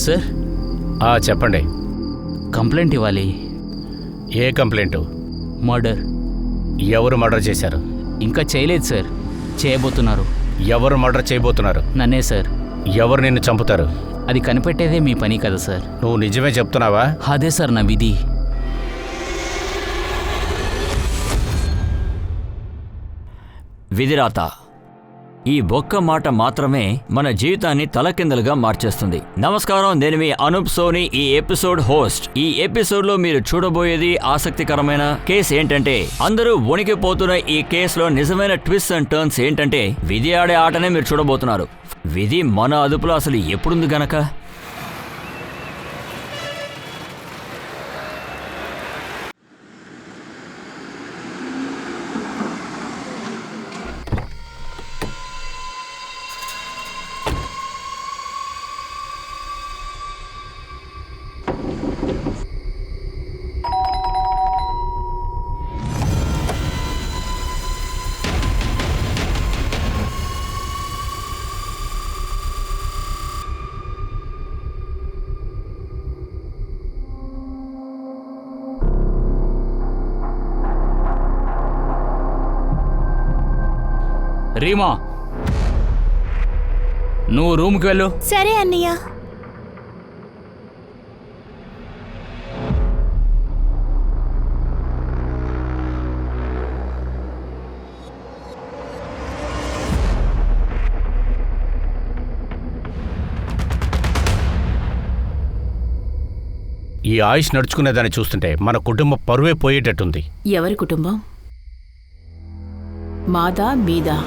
Sir. చెప్పండి. Complaint ఇవ్వాలి. ఏ complaint? Murder. ఎవరు మర్డర్ చేశారు? ఇంకా చేయలేదు సార్, చేయబోతున్నారు. ఎవరు మర్డర్ చేయబోతున్నారు? నన్నే సార్. ఎవరు నిన్ను చంపుతారు? అది కనిపెట్టేదే మీ పని కదా సార్. నువ్వు నిజమే చెప్తున్నావా? అదే సార్ నా విధి. విధిరాత. ఈ ఒక్క మాట మాత్రమే మన జీవితాన్ని తలకిందలుగా మార్చేస్తుంది. నమస్కారం, నేను మీ అనూప్ సోని, ఈ ఎపిసోడ్ హోస్ట్. ఈ ఎపిసోడ్ లో మీరు చూడబోయేది ఆసక్తికరమైన కేసు ఏంటంటే, అందరూ వణికిపోతున్న ఈ కేసులో నిజమైన ట్విస్ట్ అండ్ టర్న్స్ ఏంటంటే, విధి ఆడే ఆటనే మీరు చూడబోతున్నారు. విధి మన అదుపులో అసలు ఎప్పుడుంది గనక. రీమా, నువ్వు రూమ్కి వెళ్ళు. సరే అన్నయ్య. ఈ ఆయుష్ నడుచుకునేదాన్ని చూస్తుంటే మన కుటుంబం పరువే పోయేటట్టుంది. ఎవరి కుటుంబం? మాదా మీదా?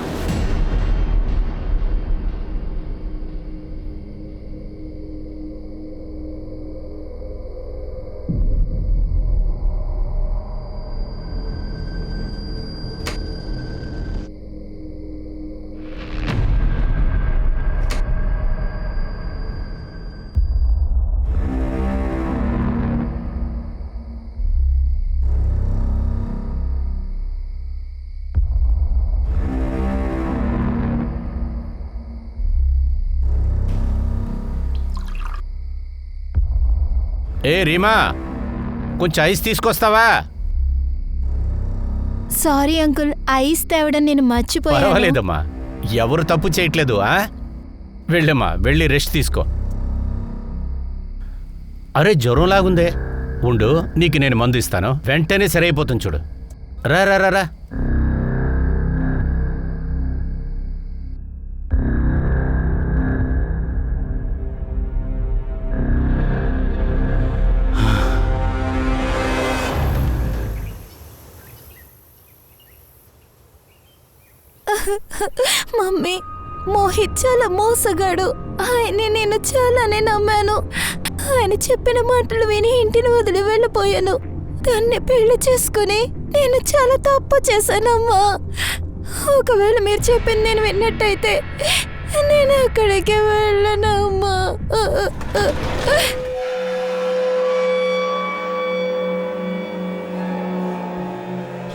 ఏ రీమా, కొంచెం ఐస్ తీసుకొస్తావా? సారీ అంకుల్, ఐస్ తేవడం నేను మర్చిపోయాను. పర్వాలేదమ్మా, ఎవరు తప్పు చేయట్లేదు. వెళ్ళమ్మా, వెళ్ళి రెస్ట్ తీసుకో. అరే, జ్వరం లాగుందే. ఉండు, నీకు నేను మందు ఇస్తాను, వెంటనే సరైపోతుంది చూడు. రా రా రా రా. మమ్మీ, మోహిత్ చాలా మోసగాడు. ఆయన్ని నేను చాలానే నమ్మాను. ఆయన చెప్పిన మాటలు విని ఇంటిని వదిలి వెళ్ళిపోయాను. దాన్ని పెళ్లి చేసుకుని నేను చాలా తప్పు చేశానమ్మా. ఒకవేళ మీరు చెప్పింది నేను విన్నట్టయితే నేను అక్కడికి వెళ్ళనమ్మా.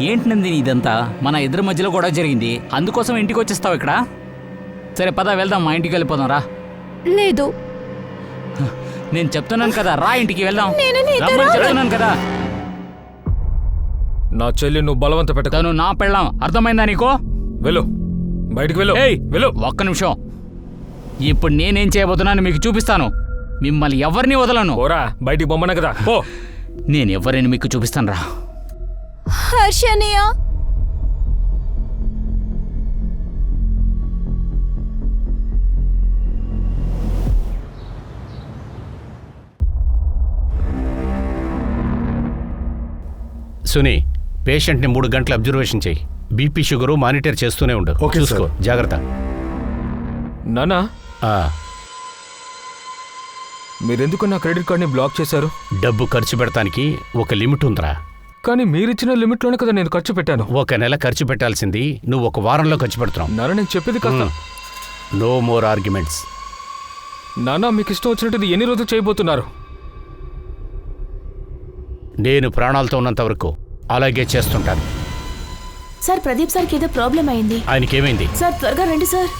ఏంటి నందిని ఇదంతా? మన ఇద్దరి మధ్యలో కూడా జరిగింది, అందుకోసం ఇంటికి వచ్చేస్తావు ఇక్కడ? సరే పద, వెళ్దాం, మా ఇంటికి వెళ్ళిపోదాం. రా. లేదు, నేను చెప్తున్నాను కదా, రా ఇంటికి వెళ్దాం. చెప్తున్నాను కదా. నా చెల్లి నువ్వు బలవంత పెట్టకు. తను నా పెళ్ళాం, అర్థమైందా నీకు? వెళ్ళు, బయటికి వెళ్ళు. వెళ్ళు. ఒక్క నిమిషం. ఇప్పుడు నేనేం చేయబోతున్నాను మీకు చూపిస్తాను. మిమ్మల్ని ఎవరిని వదలను. ఓరా, బయటికి బొమ్మన కదా. ఓ, నేను ఎవరిని మీకు చూపిస్తాను. రా. హర్షనియా, సునీ, పేషెంట్ని 3 గంటలు అబ్జర్వేషన్ చెయ్యి. బీపీ షుగరు మానిటర్ చేస్తూనే ఉండు. చూసుకో, జాగ్రత్త. నానా, ఆ, మీరెందుకు నా క్రెడిట్ కార్డ్ని బ్లాక్ చేశారు? డబ్బు ఖర్చు పెడతానికి ఒక లిమిట్ ఉందిరా. కానీ మీరిచ్చిన లిమిట్లోనే కదా నేను ఖర్చు పెట్టాను. 1 నెల ఖర్చు పెట్టాల్సింది నువ్వు 1 వారంలో ఖర్చు పెడుతున్నావు. నాన్న, నేను చెప్పేది కాస్త. No more arguments. నానా, మీకు ఇష్టం వచ్చినట్టు ఇది ఎన్ని రోజులు చేయబోతున్నారు? నేను ప్రాణాలతో ఉన్నంత వరకు అలాగే చేస్తుంటాను. సార్, ప్రదీప్ సార్కి ఏదో ప్రాబ్లం అయింది. ఆయనకేమైంది? సార్, త్వరగా రండి సార్.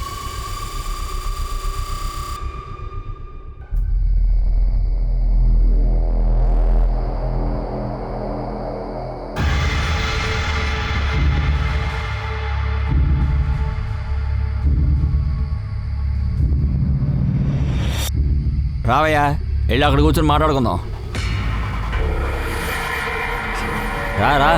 రావయ్యా, వెళ్ళి అక్కడ కూర్చొని మాట్లాడుకుందాం. రా.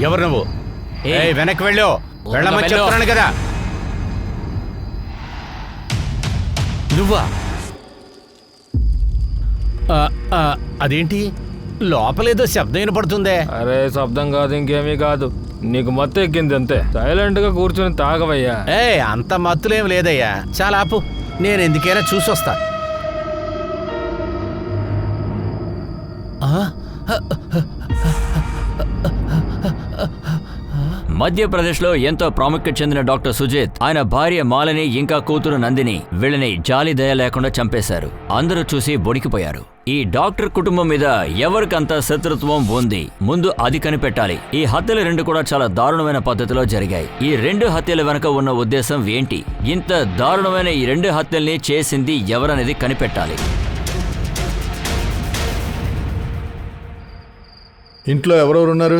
ఎవరు నువ్వు? ఏయ్, వెనక్కి వెళ్ళు. వెళ్ళమని వెళ్ళు. చెప్తున్నాను కదా. నువ్వా? అదేంటి లోపలేదో శబ్దం వినపడుతుందే. అరే శబ్దం కాదు, ఇంకేమీ కాదు. నీకు మత్తు ఎక్కింది అంతే. సైలెంట్ గా కూర్చొని తాగవయ్యా. అంత మత్తులేం లేదయ్యా. చాలా ఆపు, నేను ఎందుకైనా చూసొస్తా. మధ్యప్రదేశ్లో ఎంతో ప్రాముఖ్యత చెందిన డాక్టర్ సుజిత్, ఆయన భార్య మాలిని ఇంకా కూతురు నందిని వీళ్ళని జాలి దయ లేకుండా చంపేశారు. అందరూ చూసి బొడికిపోయారు. ఈ డాక్టర్ కుటుంబం మీద ఎవరికంత శత్రుత్వం ఉంది, ముందు అది కనిపెట్టాలి. ఈ హత్యలు 2 కూడా చాలా దారుణమైన పద్ధతిలో జరిగాయి. ఈ 2 హత్యల వెనుక ఉన్న ఉద్దేశం ఏంటి? ఇంత దారుణమైన ఈ 2 హత్యల్ని చేసింది ఎవరనేది కనిపెట్టాలి. ఇంట్లో ఎవరెవరు ఉన్నారు?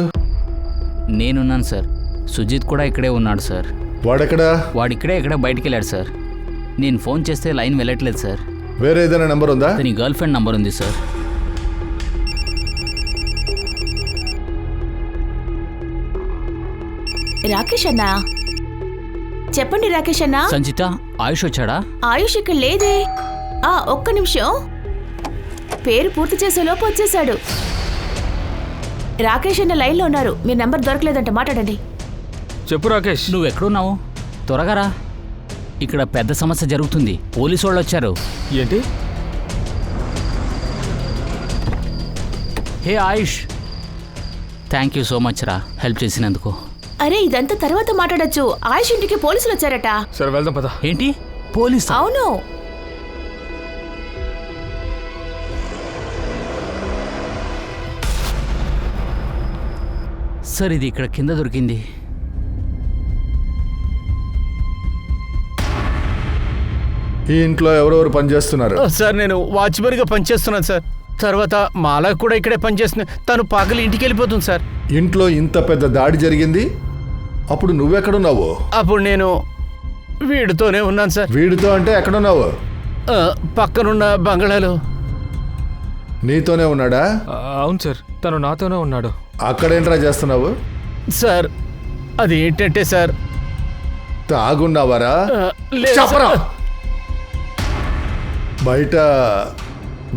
నేనున్నాను సార్. సుజిత్ కూడా ఇక్కడే ఉన్నాడు సార్. వాడెక్కడా? వాడిక్కడే ఎక్కడ బయటికి వెళ్ళాడు సార్. నేను ఫోన్ చేస్తే లైన్ వెళ్ళట్లేదు సార్. వేరే ఏదైనా నెంబర్ ఉందా? అతని గర్ల్ ఫ్రెండ్ నంబర్ ఉంది సార్. రాకేష్ అన్నా, చెప్పండి రాకేష్ అన్నా. సంచిత, ఆయుష్ వచ్చాడా? ఆయుష్ ఇక్కడ లేదే. ఒక్క నిమిషం, పేరు పూర్తి చేసేలోపు వచ్చేసాడు. రాకేష్ అన్న లైన్లో ఉన్నారు. మీ నెంబర్ దొరకలేదంట, మాట్లాడండి. చెప్పు రాకేష్. నువ్వు ఎక్కడున్నావు? త్వరగా రా, ఇక్కడ పెద్ద సమస్య జరుగుతుంది. పోలీసు వాళ్ళు వచ్చారు. ఏంటి? హే ఆయుష్, థ్యాంక్ యూ సో మచ్ రా, హెల్ప్ చేసినందుకు. అరే ఇదంతా తర్వాత మాట్లాడొచ్చు. ఆయుష్ ఇంటికి పోలీసులు వచ్చారట. సరే వెళ్దాం పద. ఏంటి పోలీస్? అవును. సార్ ఇది ఇక్కడ కింద దొరికింది. ఈ ఇంట్లో ఎవరెవరు పనిచేస్తున్నారు? సార్ నేను వాచ్మెన్గా పనిచేస్తున్నాను సార్. తర్వాత మాలా కూడా ఇక్కడే పనిచేస్తుంది. తను పగలు ఇంటికి వెళ్ళిపోతుంది సార్. ఇంట్లో ఇంత పెద్ద దాడి జరిగింది, అప్పుడు నువ్వెక్కడున్నావు? అప్పుడు నేను వీడితోనే ఉన్నాను సార్. వీడితో అంటే ఎక్కడున్నావు? పక్కనున్న బంగళాలో. నీతోనే ఉన్నాడా? అవును సార్, తను నాతోనే ఉన్నాడు. అక్కడేంట్రా చేస్తున్నావు? సార్ అది ఏంటంటే సార్, తాగున్నావారా? లేదు చెప్పరా? సార్. బయట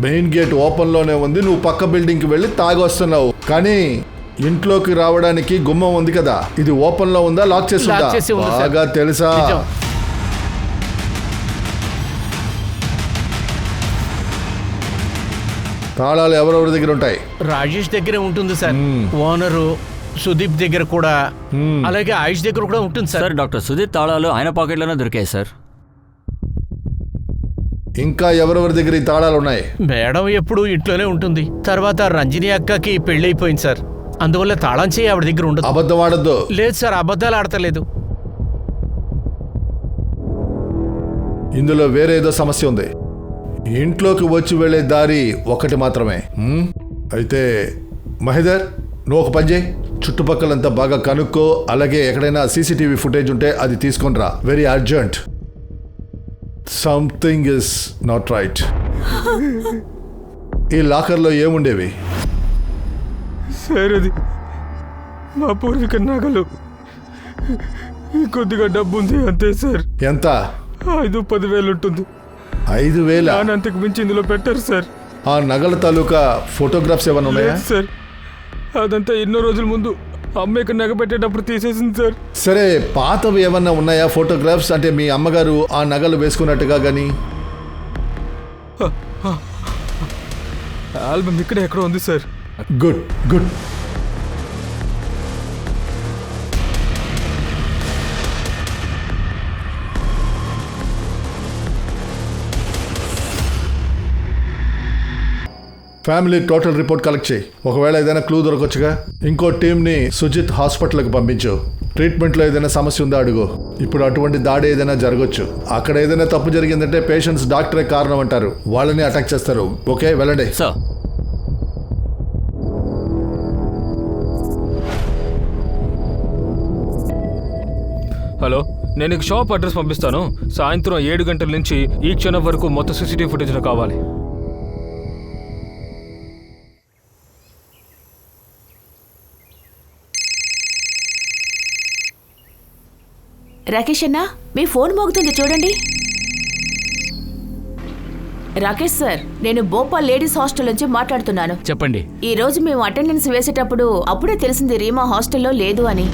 మెయిన్ గేట్ ఓపెన్లోనే ఉంది, నువ్వు పక్క బిల్డింగ్కి వెళ్ళి తాగి వస్తున్నావు. కానీ ఇంట్లోకి రావడానికి గుమ్మం ఉంది కదా, ఇది ఓపెన్లో ఉందా, లాక్ చేసి ఉందా? లాక్ చేసి ఉంది సార్. బాగా తెలుసా? నిజం. తాళాలు ఎవరెవరి దగ్గర ఉంటాయి? రాజేష్ దగ్గరే ఉంటుంది సార్. ఓనరు సుదీప్ దగ్గర కూడా, అలాగే ఆయుష్ దగ్గర కూడా ఉంటుంది సార్. సార్ డాక్టర్ సుజిత్ తాళాలు ఆయన పాకెట్లోనే దొరికాయి సార్. ఇంకా ఎవరెవరి దగ్గర ఈ తాళాలు ఉన్నాయి? మేడం ఎప్పుడు ఇంట్లోనే ఉంటుంది. తర్వాత రంజని అక్కకి పెళ్ళైపోయింది సార్. అందువల్ల తాళం చేయి ఆవిడ దగ్గర ఉండదు. అబద్ధం ఆడద్దు. లేదు సార్, అబద్ధాలు ఆడతలేదు. ఇందులో వేరే ఏదో సమస్య ఉంది. ఇంట్లోకి వచ్చి వెళ్ళే దారి ఒకటి మాత్రమే. అయితే మహేదర్, నువ్వు ఒక పని చేయి, చుట్టుపక్కలంతా బాగా కనుక్కో. అలాగే ఎక్కడైనా సీసీటీవీ ఫుటేజ్ ఉంటే అది తీసుకొని రా, very urgent. Something is not right. ఈ లాకర్లో ఏముండేవి? సార్ అది మా పూర్వీక నగలు. కొద్దిగా డబ్బు ఉంది అంతే సార్. ఎంత? 5-10 ఉంటుంది. 5,000? అంతకు మించి ఇందులో పెట్టారు సార్. ఆ నగల తాలూకా ఫోటోగ్రాఫ్స్ ఏమైనా ఉన్నాయా? లేదు సార్, అదంతా ఎన్నో రోజుల ముందు అమ్మాయికి నగ పెట్టేటప్పుడు తీసేసింది సార్. సరే, పాతవి ఏమన్నా ఉన్నాయా ఫోటోగ్రాఫ్స్? అంటే మీ అమ్మగారు ఆ నగలు వేసుకున్నట్టుగా కానీ? ఆల్బమ్ ఇక్కడ ఎక్కడో ఉంది sir. Good good. Family total report collect చేయి. ఒకవేళ ఏదైనా క్లూ దొరకొచ్చుగా. ఇంకో టీంని సుజిత్ హాస్పిటల్కి పంపించు. ట్రీట్మెంట్లో ఏదైనా సమస్య ఉందా అడుగు. ఇప్పుడు అటువంటి దాడి ఏదైనా జరగచ్చు. అక్కడ ఏదైనా తప్పు జరిగిందంటే పేషెంట్స్ డాక్టరే కారణం అంటారు, వాళ్ళని అటాక్ చేస్తారు. ఓకే, వెళ్ళండి. సార్, హలో, నేను నీకు షాప్ అడ్రస్ పంపిస్తాను. సాయంత్రం 7 గంటల నుంచి ఈ క్షణం వరకు మొత్తం సీసీటీవీ ఫుటేజ్ కావాలి. రాకేష్ అన్నా, మీ ఫోన్ మోగుతుంది చూడండి. రాకేష్ సార్, నేను భోపాల్ లేడీస్ హాస్టల్ నుంచి మాట్లాడుతున్నాను. చెప్పండి. ఈ రోజు మేము అటెండెన్స్ వేసేటప్పుడు అప్పుడే తెలిసింది రీమా హాస్టల్లో లేదు అని.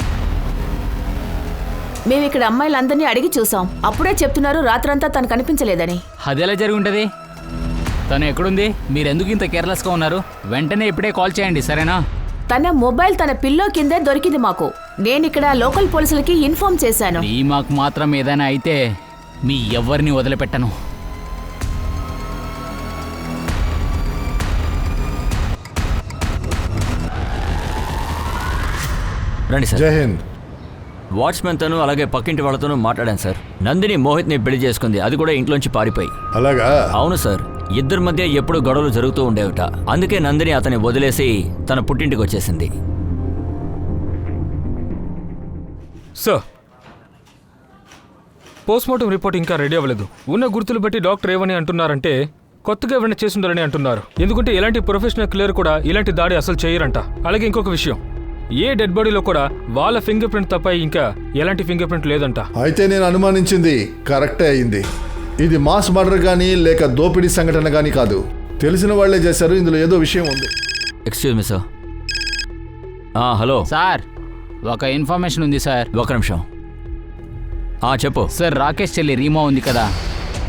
మేము ఇక్కడ అమ్మాయిలందరినీ అడిగి చూసాం. అప్పుడే చెప్తున్నారు రాత్రంతా తను కనిపించలేదని. అది ఎలా జరిగి ఉంటుంది? తను ఎక్కడుంది? మీరెందుకు ఇంత కేర్లెస్గా ఉన్నారు? వెంటనే ఇప్పుడే కాల్ చేయండి, సరేనా? తన మొబైల్ తన పిల్లో కిందే దొరికింది మాకు. నేను ఇక్కడ లోకల్ పోలీసులకి ఇన్ఫార్మ్ చేశాను. మాకు మాత్రం ఏదైనా అయితే మీ ఎవరిని వదిలిపెట్టను. రండి సార్. జై హింద్. వాచ్మెన్ తను అలాగే పక్కింటి వాళ్ళతోనూ మాట్లాడాను సార్. నందిని మోహిత్ని పెళ్లి చేసుకుంది, అది కూడా ఇంట్లోంచి పారిపోయి. అలాగా? అవును సార్, ఇద్దరి మధ్య ఎప్పుడు గొడవలు జరుగుతూ ఉండేవిట. అందుకే నందిని అతన్ని వదిలేసి తన పుట్టింటికి వచ్చేసింది. సార్, పోస్ట్మార్టం రిపోర్ట్ ఇంకా రెడీ అవ్వలేదు. ఉన్న గుర్తులు బట్టి డాక్టర్ ఏమని అంటున్నారంటే కొత్తగా ఎవరైనా చేస్తుండాలని అంటున్నారు. ఎందుకంటే ఎలాంటి ప్రొఫెషనల్ క్లియర్ కూడా ఇలాంటి దాడి అసలు చేయరంట. అలాగే ఇంకొక విషయం, ఏ డెడ్ బాడీలో కూడా వాళ్ళ ఫింగర్ ప్రింట్ తప్ప ఇంకా ఎలాంటి ఫింగర్ ప్రింట్ లేదంట. అయితే నేను అనుమానించింది కరెక్టే అయింది. ఇది మాస్ మర్డర్ కానీ లేక దోపిడీ సంఘటన కానీ కాదు. తెలిసిన వాళ్లే చేశారు. ఇందులో ఏదో విషయం ఉంది. Excuse me sir. Hello sir, ఒక ఇన్ఫర్మేషన్ ఉంది సార్. ఒక నిమిషం. చెప్పు సార్, రాకేష్ చెల్లి రీమా ఉంది కదా,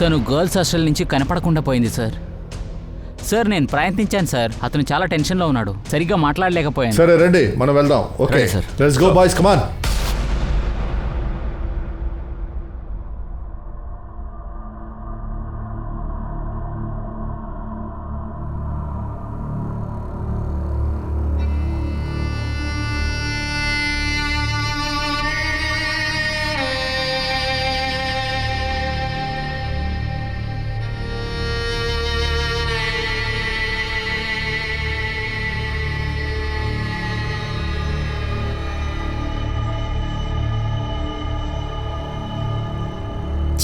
తను గర్ల్స్ హాస్టల్ నుంచి కనపడకుండా పోయింది సార్. సార్, నేను ప్రయత్నించాను సార్. అతను చాలా టెన్షన్లో ఉన్నాడు, సరిగ్గా మాట్లాడలేకపోయాను. సరే రండి, మనం వెళ్దాం. ఓకే రండి, sir. Let's go boys, come on.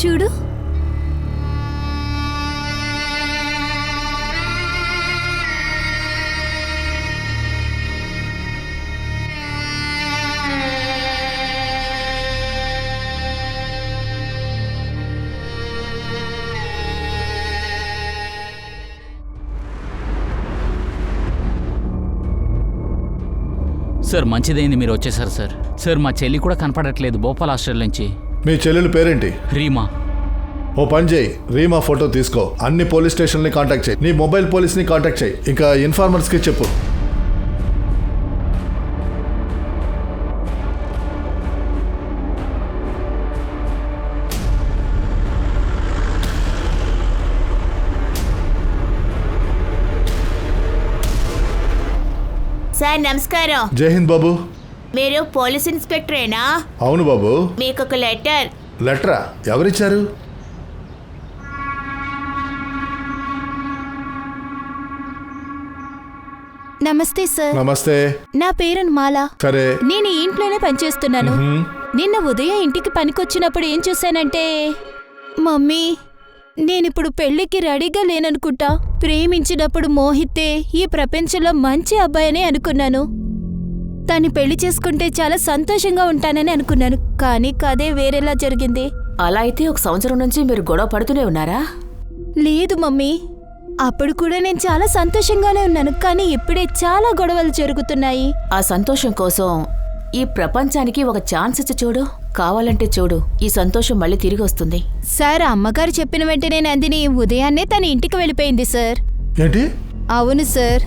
చూడు, సార్, మంచిదైంది మీరు వచ్చేసారు సార్. సార్, మా చెల్లి కూడా కనపడట్లేదు భోపాల్ హాస్టల్ నుంచి. మీ చెల్లెలు పేరేంటి? రీమా. ఓ పని చేయి, రీమా ఫోటో తీసుకో. అన్ని పోలీస్ స్టేషన్ని కాంటాక్ట్ చేయి. నీ మొబైల్ పోలీస్ని కాంటాక్ట్ చేయి. ఇంకా ఇన్ఫార్మర్స్కి చెప్పు. సార్ నమస్కారం. జై హింద్ బాబు. మీరు పోలీస్ ఇన్స్పెక్టరేనా? అవును బాబు. మీకు ఒక లెటర్. లెటరా? ఎవరిచ్చారు? నమస్తే సార్. నమస్తే. నా పేరు మాల. సరే. నేను ఈ ఇంట్లోనే పనిచేస్తున్నాను. నిన్న ఉదయం ఇంటికి పనికొచ్చినప్పుడు ఏం చూశానంటే, మమ్మీ, నేనిప్పుడు పెళ్లికి రెడీగా లేననుకుంటా. ప్రేమించినప్పుడు మోహితే ఈ ప్రపంచంలో మంచి అబ్బాయనే అనుకున్నాను. తను పెళ్లి చేసుకుంటే చాలా సంతోషంగా ఉంటానని అనుకున్నాను. కానీ కదే వేరేలా జరిగింది. అలా అయితే 1 సంవత్సరం నుంచి మీరు గొడవ పడుతూనే ఉన్నారా? లేదు మమ్మీ, అప్పుడు కూడా నేను చాలా సంతోషంగానే ఉన్నాను. కానీ ఇప్పుడే చాలా గొడవలు జరుగుతున్నాయి. ఆ సంతోషం కోసం ఈ ప్రపంచానికి ఒక ఛాన్స్ ఇచ్చి చూడు. కావాలంటే చూడు, ఈ సంతోషం మళ్ళీ తిరిగి వస్తుంది. సార్, అమ్మగారు చెప్పిన వెంటనే నందిని ఉదయాన్నే తన ఇంటికి వెళ్ళిపోయింది సార్. ఏంటి? అవును సార్.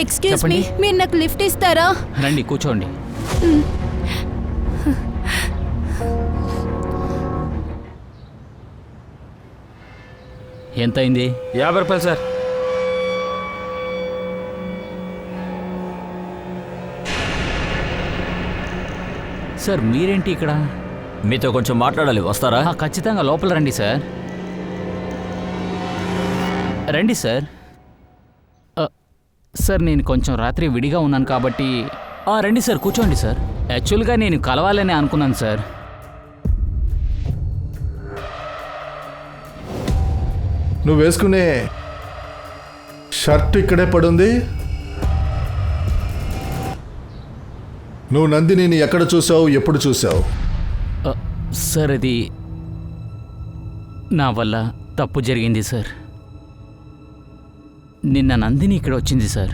ఎక్స్క్యూజ్ మీ, చెప్పండి. మీరు నాకు లిఫ్ట్ ఇస్తారా? రండి కూర్చోండి. ఎంత అయింది? 50 రూపాయలు సార్. సార్ మీరేంటి ఇక్కడ? మీతో కొంచెం మాట్లాడాలి, వస్తారా? ఖచ్చితంగా లోపల రండి సార్. రండి సార్. సార్ నేను కొంచెం రాత్రి విడిగా ఉన్నాను కాబట్టి రండి సార్, కూర్చోండి సార్. యాక్చువల్గా నేను కలవాలని అనుకున్నాను సార్. నువ్వు వేసుకునే షర్ట్ ఇక్కడే పడుంది. నువ్వు నందినిని ఎక్కడ చూసావు, ఎప్పుడు చూసావు? సార్ అది నా వల్ల తప్పు జరిగింది సార్. నిన్న నందిని ఇక్కడ వచ్చింది సార్.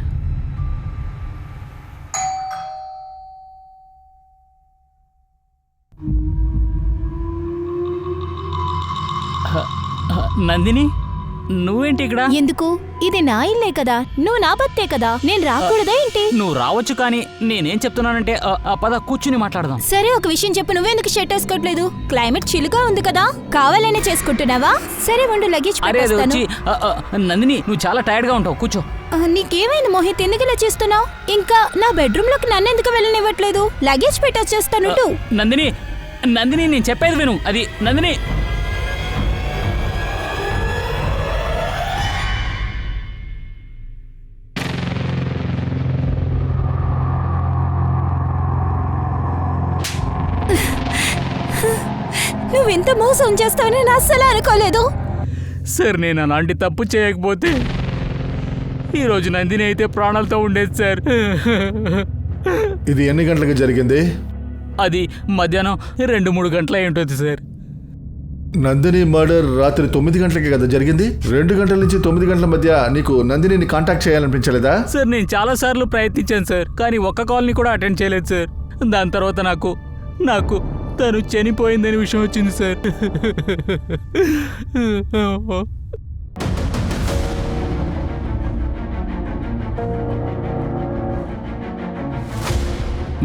నందిని నువ్వేంటి ఇక్కడ? ఎందుకు? ఇది నా ఇల్లే కదా, నువ్వు నా భర్తే కదా, నేను రాకూడదా ఏంటి? నువ్వు రావచ్చు, కానీ నేనేం చెప్తున్నానంటే పద కూర్చుని మాట్లాడదాం. సరే ఒక విషయం చెప్పు, నువ్వెందుకు షర్ట్ వేసుకోవట్లేదు? క్లైమేట్ చిలుగా ఉంది కదా, కావాలనే చేసుకుంటున్నావా? సరే ఉండు, లగేజ్ అరే అది పెట్టేస్తాను. వచ్చి నందిని నువ్వు చాలా టైర్డ్ గా ఉంటావు, కూర్చో. నీకేమైంది మోహిత్, ఎందుకు ఇలా చేస్తున్నావు? ఇంకా నా బెడ్రూమ్ లోకి నన్ను ఎందుకు వెళ్ళనివ్వట్లేదు? లగేజ్ పెట్టొచ్చేస్తాను. నందిని నందిని నేను చెప్పేది విను. అది నందిని. నువ్వు ఇంత మోసం చేస్తావని నేను అస్సలు అనుకోలేదు. సార్ నేను అలాంటి తప్పు చేయకపోతే ఈరోజు నందిని అయితే ప్రాణాలతో ఉండేది సార్. ఇది ఎన్ని గంటలకు జరిగింది? అది మధ్యాహ్నం 2-3 గంటల అయి ఉంటుంది సార్. నందిని మర్డర్ రాత్రి 9 గంటలకి కదా జరిగింది. 2 గంటల నుంచి 9 గంటల మధ్య నీకు నందినిని కాంటాక్ట్ చేయాలనిపించలేదా? సార్ నేను చాలా సార్లు ప్రయత్నించాను సార్, కానీ ఒక్క కాల్ని కూడా అటెండ్ చేయలేదు సార్. దాని తర్వాత నాకు తను చనిపోయిందని విషయం వచ్చింది సార్.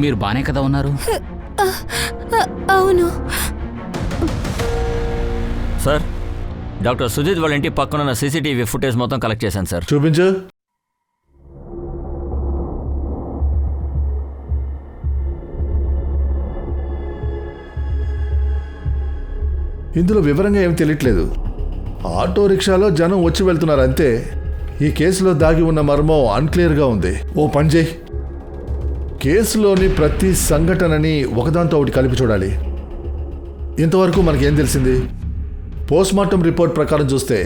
మీరు బానే కదా ఉన్నారు? అవును సార్, డాక్టర్ సుజిత్ వాళ్ళ ఇంటి పక్కనున్న సీసీటీవీ ఫుటేజ్ మొత్తం కలెక్ట్ చేశాను సార్. చూపించు. ఇందులో వివరంగా ఏమి తెలియట్లేదు. ఆటో రిక్షాలో జనం వచ్చి వెళ్తున్నారు అంతే. ఈ కేసులో దాగి ఉన్న మర్మం అన్క్లియర్గా ఉంది. ఓ పని చేయి, కేసులోని ప్రతి సంఘటనని ఒకదాంతో ఒకటి కలిపి చూడాలి. ఇంతవరకు మనకేం తెలిసింది? పోస్ట్మార్టం రిపోర్ట్ ప్రకారం చూస్తే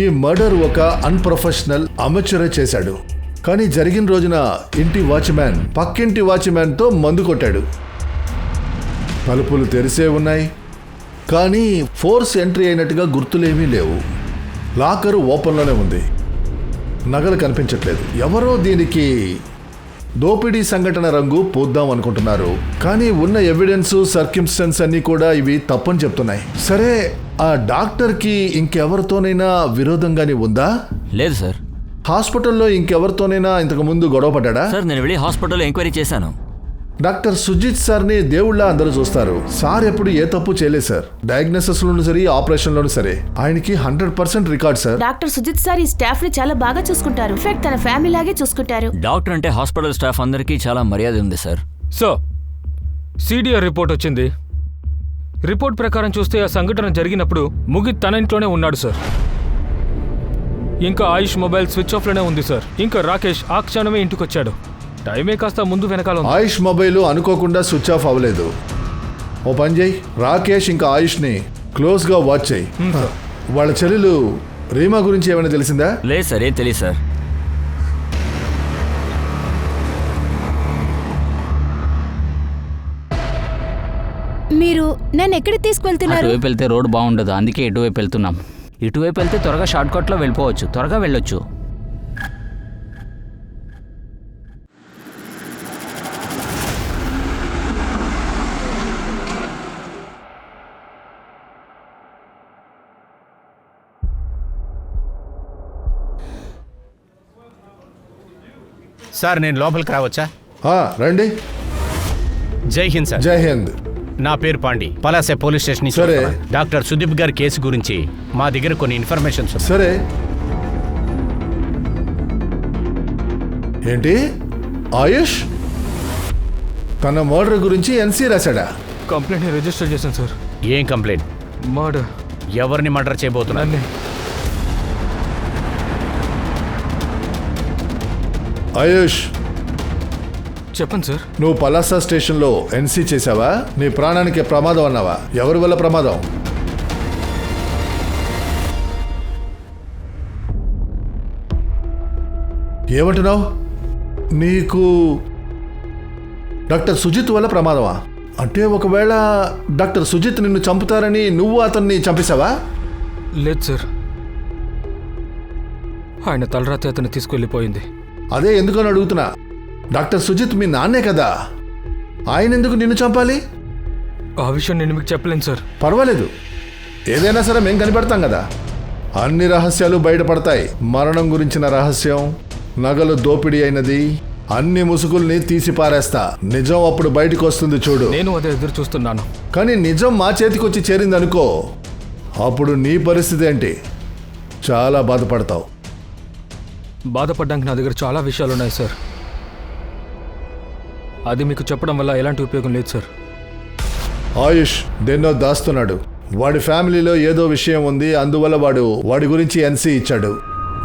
ఈ మర్డర్ ఒక అన్ప్రొఫెషనల్ అమెచ్యూరే చేశాడు. కానీ జరిగిన రోజున ఇంటి వాచ్మ్యాన్ పక్కింటి వాచ్మ్యాన్తో మందు కొట్టాడు. తలుపులు తెరిసే ఉన్నాయి, కానీ ఫోర్స్ ఎంట్రీ అయినట్టుగా గుర్తులేమీ లేవు. లాకరు ఓపెన్లోనే ఉంది, నగలు కనిపించట్లేదు. ఎవరో దీనికి దోపిడీ సంఘటన రంగు పూద్దాం అనుకుంటున్నారు, కానీ ఉన్న ఎవిడెన్స్ సర్కిమ్స్టెన్స్ అన్నీ కూడా ఇవి తప్పని చెప్తున్నాయి. సరే, ఆ డాక్టర్కి ఇంకెవరితోనైనా విరోధంగానే ఉందా? లేదు సార్. హాస్పిటల్లో ఇంకెవరితోనైనా ఇంతకు ముందు గొడవ పడ్డా? సార్ నేను వెళ్ళి హాస్పిటల్లో ఎంక్వైరీ చేశాను. డాక్టర్ సుజిత్ సార్ని దేవుళ్ళ అందరూ చూస్తారు. సార్ ఎప్పుడు ఏ తప్పు చేయలేదు సార్. డయాగ్నోసిస్లోనూ సరే, ఆపరేషన్లోనూ సరే ఆయనకి 100% record sir. Doctor Sujith sir ఈ స్టాఫ్ ని చాలా బాగా చూసుకుంటారు. ఇన్ఫాక్ట్ తన ఫ్యామిలీ లాగే చూసుకుంటారు. డాక్టర్ అంటే హాస్పిటల్ స్టాఫ్ అందరికీ చాలా మర్యాద ఉంది సార్. సో సిడిఆర్ రిపోర్ట్ వచ్చింది. రిపోర్ట్ ప్రకారం చూస్తే ఆ సంఘటన జరిగినప్పుడు ముగిత్ తన ఇంట్లోనే ఉన్నాడు సార్. ఇంకా ఆయుష్ మొబైల్ స్విచ్ ఆఫ్లోనే ఉంది సార్. ఇంకా రాకేష్ ఆ క్షణమే ఇంటికి వచ్చాడు. టైమే కాస్త ముందు వెనకాల ఉంది. ఆయుష్ మొబైల్ అనుకోకుండా స్విచ్ ఆఫ్ అవ్వలేదు. ఓ పని చేయి, రాకేష్ ఇంకా ఆయుష్ని క్లోజ్గా వాచ్ చేయి. వాళ్ళ చెల్లెలు రీమా గురించి ఏమైనా తెలిసిందా? లేదు సార్, ఏం తెలియదు సార్. మీరు నన్ను ఎక్కడికి తీసుకువెళ్తున్నారు? అటువైపు వెళ్తే రోడ్ బాగుండదు, అందుకే ఇటువైపు వెళ్తున్నాం. ఇటువైపు వెళ్తే త్వరగా షార్ట్ కట్లో వెళ్ళిపోవచ్చు, త్వరగా వెళ్ళొచ్చు. సార్ నేను లోపలికి రావచ్చా? రండి. జై హింద్ సార్. జై హింద్. నా పేరు పాండి, పలాసే పోలీస్ స్టేషన్ నుంచి సరే. వస్తున్నాను. డాక్టర్ సుదీప్ గారి కేసు గురించి మా దగ్గర కొన్ని ఇన్ఫర్మేషన్స్ ఉన్నాయి. సరే. ఏంటి ఆయుష్ తన మర్డర్ గురించి ఎన్సీ రాశాడా? కంప్లైంట్ రిజిస్టర్ చేశాను సార్. ఏం కంప్లైంట్? మర్డర్. ఎవరిని మర్డర్ చేయబోతున్నారు? నన్నే. ఆయుష్, చెప్పండి సార్. నువ్వు పలాసా స్టేషన్లో ఎన్సీ చేసావా? నీ ప్రాణానికి ప్రమాదం అన్నావా? ఎవరి వల్ల ప్రమాదం? ఏమంటున్నావు? నీకు డాక్టర్ సుజిత్ వల్ల ప్రమాదమా? అంటే ఒకవేళ డాక్టర్ సుజిత్ నిన్ను చంపుతారని నువ్వు అతన్ని చంపేశావా? లేదు సార్, ఆయన తలరాతి అతన్ని తీసుకెళ్ళిపోయింది. అదే ఎందుకని అడుగుతున్నా. డాక్టర్ సుజిత్ మీ నాన్నే కదా, ఆయన ఎందుకు నిన్ను చంపాలి? ఆ విషయం నేను మీకు చెప్పలేను సార్. పర్వాలేదు, ఏదైనా సరే మేము కనిపెడతాం కదా. అన్ని రహస్యాలు బయటపడతాయి. మరణం గురించిన రహస్యం, నగలు దోపిడీ అయినది, అన్ని ముసుగుల్ని తీసి పారేస్తా. నిజం అప్పుడు బయటకు వస్తుంది చూడు. నేను అదే ఎదురు చూస్తున్నాను. కానీ నిజం మా చేతికొచ్చి చేరిందనుకో, అప్పుడు నీ పరిస్థితి ఏంటి? చాలా బాధపడతావు. బాధపడడానికి నా దగ్గర చాలా విషయాలు ఉన్నాయి సార్. అది మీకు చెప్పడం వల్ల ఎలాంటి ఉపయోగం లేదు సార్. ఆయుష్ దేన్నో దాస్తున్నాడు. వాడి ఫ్యామిలీలో ఏదో విషయం ఉంది, అందువల్ల వాడి గురించి ఎన్సీ ఇచ్చాడు.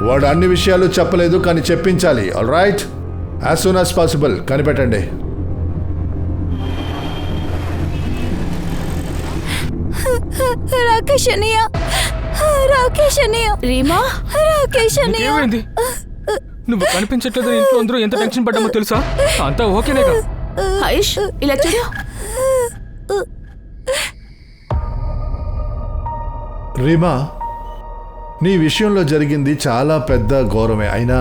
వాడు అన్ని విషయాలు చెప్పలేదు, కానీ చెప్పించాలి. All right, as soon as possible కనిపెట్టండి. రాకేష్ అన్నయ్య, రాకేష్ అన్నయ్య, రీమా, రాకేష్ అన్నయ్య. ఏమైంది? నువ్వు కనిపించట్లేదు. ఇంట్లో అందరూ ఎంత టెన్షన్ పడ్డామో తెలుసా? అంతా ఓకేనేగా? ఆయుష్ ఇలా చూడు. రీమా, నీ విషయంలో జరిగింది చాలా పెద్ద ఘోరమే. అయినా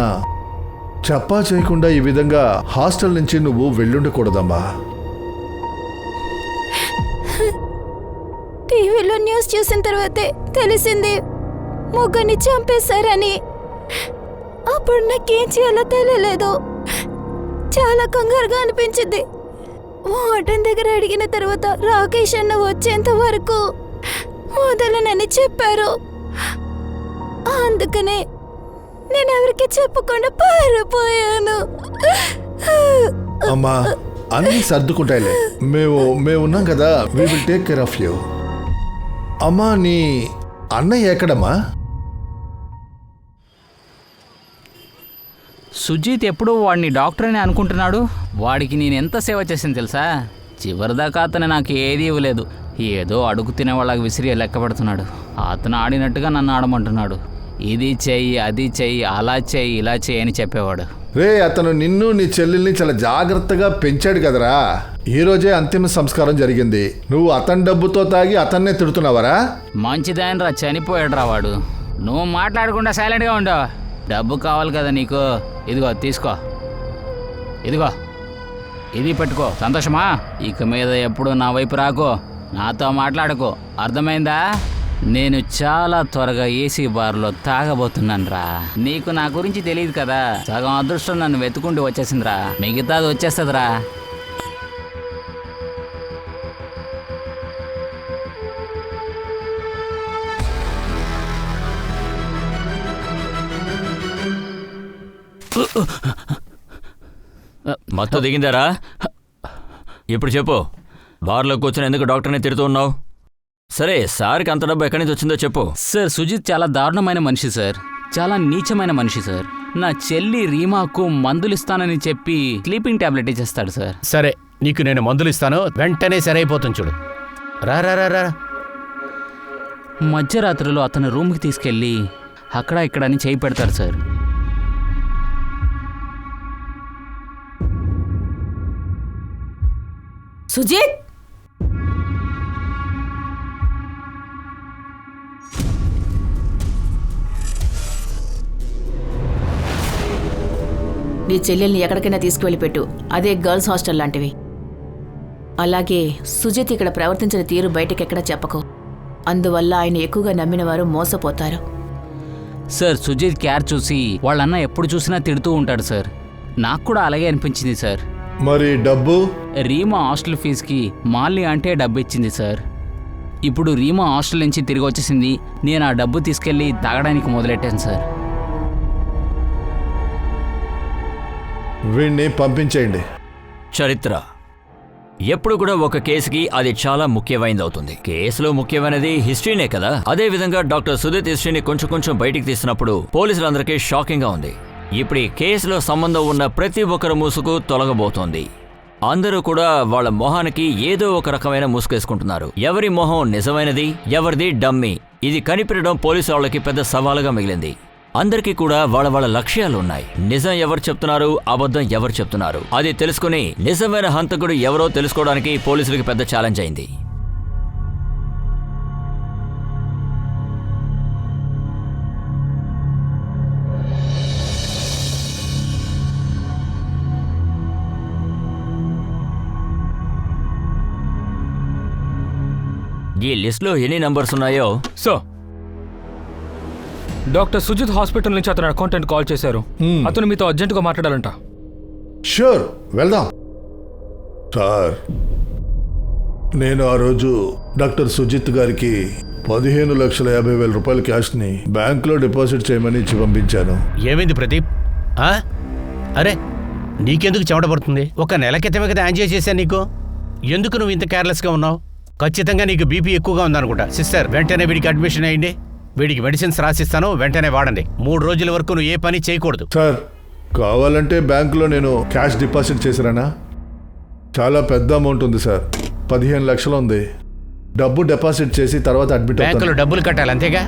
చెప్పా చేయకుండా ఈ విధంగా హాస్టల్ నుంచి నువ్వు వెళ్ళుండకూడదమ్మా. టీవీలో న్యూస్ చూసిన తర్వాతే తెలిసింది ముగ్గురిని చంపేశారని. అప్పుడు నాకేం చేయాలో తెలియలేదు. చాలా కంగారుగా అనిపించింది. వార్డెన్ దగ్గర అడిగిన తర్వాత రాకేష్ అన్న వచ్చేంత వరకు వదలనని చెప్పారు. అందుకనే నేను ఎవరికి చెప్పకుండా పారిపోయాను. అమ్మా, అన్నీ సర్దుకుంటాయిలే. మేము ఉన్నాం కదా, we will take care of you. అమ్మా, నీ అన్నయ్య ఎక్కడమ్మా? సుజిత్ ఎప్పుడు వాడిని డాక్టర్ అని అనుకుంటున్నాడు. వాడికి నేను ఎంత సేవ చేసాను తెలుసా? చివరిదాకా అతను నాకు ఏది ఇవ్వలేదు. ఏదో అడుగు తినే వాళ్ళకి విసిరి లెక్క పెడుతున్నాడు. అతను ఆడినట్టుగా నన్ను ఆడమంటున్నాడు. ఇది చెయ్యి, అది చెయ్యి, అలా చెయ్యి, ఇలా చెయ్యి అని చెప్పేవాడు. రే, అతను నిన్ను నీ చెల్లెల్ని చాలా జాగ్రత్తగా పెంచాడు కదరా. ఈ రోజే అంతిమ సంస్కారం జరిగింది. నువ్వు అతని డబ్బుతో తాగి అతన్నే తిడుతున్నావరా? మంచిదాయనరా, చనిపోయాడు రా వాడు. నువ్వు మాట్లాడకుండా సైలెంట్గా ఉండు. డబ్బు కావాలి కదా నీకు? ఇదిగో తీసుకో, ఇదిగో ఇది పెట్టుకో. సంతోషమా? ఇక మీద ఎప్పుడు నా వైపు రాకు, నాతో మాట్లాడకు, అర్థమైందా? నేను చాలా త్వరగా ఏసీ బార్లో తాగబోతున్నాను రా. నీకు నా గురించి తెలియదు కదా. సగం అదృష్టం నన్ను వెతుకుంటూ వచ్చేసిందిరా, మిగతాది వచ్చేస్తుందిరా. మత్తు దిగిందారా? ఇప్పుడు చెప్పు, బార్లో కూర్చొని ఎందుకు డాక్టర్ని తిడుతూ ఉన్నావు? సరే, సార్కి అంత డబ్బు ఎక్కడి నుంచి వచ్చిందో చెప్పు. సార్, సుజిత్ చాలా దారుణమైన మనిషి సార్. చాలా నీచమైన మనిషి సార్. నా చెల్లి రీమాకు మందులు ఇస్తానని చెప్పి స్లీపింగ్ టాబ్లెట్ ఇచ్చేస్తాడు సార్. సరే, నీకు నేను మందులు ఇస్తాను, వెంటనే సరైపోతుంది చూడు. రా రా రా రా. మధ్యరాత్రిలో అతని రూమ్కి తీసుకెళ్ళి అక్కడ ఇక్కడ అని చేయి పెడతారు సార్. సుజిత్, నీ చెల్లెల్ని ఎక్కడికైనా తీసుకువెళ్ళి పెట్టు. అదే గర్ల్స్ హాస్టల్ లాంటివి. అలాగే సుజిత్ ఇక్కడ ప్రవర్తించిన తీరు బయటకెక్కడా చెప్పకు. అందువల్ల ఆయన ఎక్కువగా నమ్మిన వారు మోసపోతారు. సార్, సుజిత్ క్యార్ చూసి వాళ్ళన్న ఎప్పుడు చూసినా తిడుతూ ఉంటాడు సార్. నాకు కూడా అలాగే అనిపించింది సార్. మరి డబ్బు? రీమా హాస్టల్ ఫీజుకి మాలిని అంటే డబ్బు ఇచ్చింది సార్. ఇప్పుడు రీమా హాస్టల్ నుంచి తిరిగి వచ్చేసింది. నేను ఆ డబ్బు తీసుకెళ్ళి తాగడానికి మొదలెట్టాను సార్. వీణ్ణి పంపించేయండి. చరిత్ర ఎప్పుడు కూడా ఒక కేసుకి అది చాలా ముఖ్యమైనది అవుతుంది. కేసులో ముఖ్యమైనది హిస్టరీనే కదా. అదే విధంగా డాక్టర్ సుజిత్ హిస్టరీని కొంచెం బయటికి తీసినప్పుడు పోలీసులందరికీ షాకింగ్ గా ఉంది. ఇప్పుడు ఈ కేసులో సంబంధం ఉన్న ప్రతి ఒక్కరి ముసుగు తొలగబోతోంది. అందరూ కూడా వాళ్ళ మొహానికి ఏదో ఒక రకమైన ముసుగేసుకుంటున్నారు. ఎవరి మొహం నిజమైనది, ఎవరిది డమ్మీ, ఇది కనిపెట్టడం పోలీసు వాళ్ళకి పెద్ద సవాలుగా మిగిలింది. అందరికీ కూడా వాళ్ళ లక్ష్యాలు ఉన్నాయి. నిజం ఎవరు చెప్తున్నారు, అబద్ధం ఎవరు చెప్తున్నారు, అది తెలుసుకుని నిజమైన హంతకుడు ఎవరో తెలుసుకోవడానికి పోలీసులకి పెద్ద ఛాలెంజ్ అయింది. ఈ లిస్ట్లో ఎన్ని నంబర్స్ ఉన్నాయో. సో డాక్టర్ సుజిత్ హాస్పిటల్ నుంచి అతను అకౌంటెంట్ కాల్ చేశారు. అతను మీతో అర్జెంటుగా మాట్లాడాలంట. షూర్, వెళ్దాం. సార్, నేను ఆ రోజు డాక్టర్ సుజిత్ గారికి 15,50,000 రూపాయల క్యాష్ని బ్యాంకులో డిపాజిట్ చేయమని ఇచ్చి పంపించాను. ఏమైంది ప్రదీప్? అరే, నీకెందుకు చెమట పడుతుంది? ఒక నెల క్రితమే కదా యాంజియో చేశాను నీకు. ఎందుకు నువ్వు ఇంత కేర్లెస్గా ఉన్నావు? ఖచ్చితంగా నీకు బీపీ ఎక్కువగా ఉందనుకుంటా. సిస్టర్, వెంటనే వీడికి అడ్మిషన్ అయ్యింది. వీడికి మెడిసిన్స్ రాసిస్తాను, వెంటనే వాడండి. 3 రోజుల వరకు నువ్వు ఏ పని చేయకూడదు. సార్, కావాలంటే బ్యాంకులో నేను క్యాష్ డిపాజిట్ చేశానా? చాలా పెద్ద అమౌంట్ ఉంది సార్, 15 లక్షలు ఉంది. డబ్బు డిపాజిట్ చేసి తర్వాత అడ్మిట్ బ్యాంకులో డబ్బులు కట్టాలి, అంతేగా?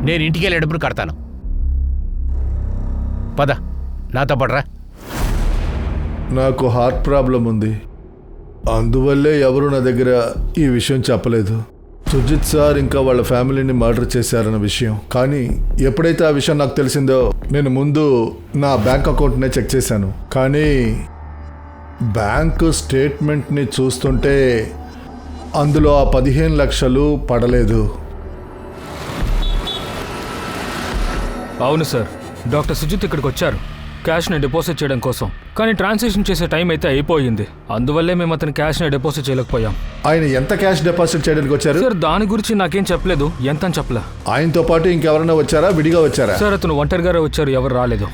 నేను ఇంటికి వెళ్ళేటప్పుడు కడతాను. పద, నాతో పడరా. నాకు హార్ట్ ప్రాబ్లం ఉంది, అందువల్లే ఎవరు నా దగ్గర ఈ విషయం చెప్పలేదు. సుజిత్ సార్ ఇంకా వాళ్ళ ఫ్యామిలీని మర్డర్ చేశారన్న విషయం. కానీ ఎప్పుడైతే ఆ విషయం నాకు తెలిసిందో నేను ముందు నా బ్యాంక్ అకౌంట్నే చెక్ చేశాను. కానీ బ్యాంకు స్టేట్మెంట్ని చూస్తుంటే అందులో ఆ 15 లక్షలు పడలేదు. అవును సార్, డాక్టర్ సుజిత్ ఇక్కడికి వచ్చారు క్యాష్ని డిపాజిట్ చేయడం కోసం. కానీ ట్రాన్సాక్షన్ చేసే టైం అయితే అయిపోయింది. అందువల్లే మేము అతని క్యాష్ని డిపాజిట్ చేయలేకపోయాం. ఆయన ఎంత క్యాష్ డిపాజిట్ చేయడానికి వచ్చారు? సార్, దాని గురించి నాకేం చెప్పలేదు. ఎంత అని చెప్పలే. ఆయనతో పాటు ఇంకెవరైనా వచ్చారా, విడిగా వచ్చారా? సార్, అతను ఒంటరిగానే వచ్చారు, ఎవరు రాలేదు.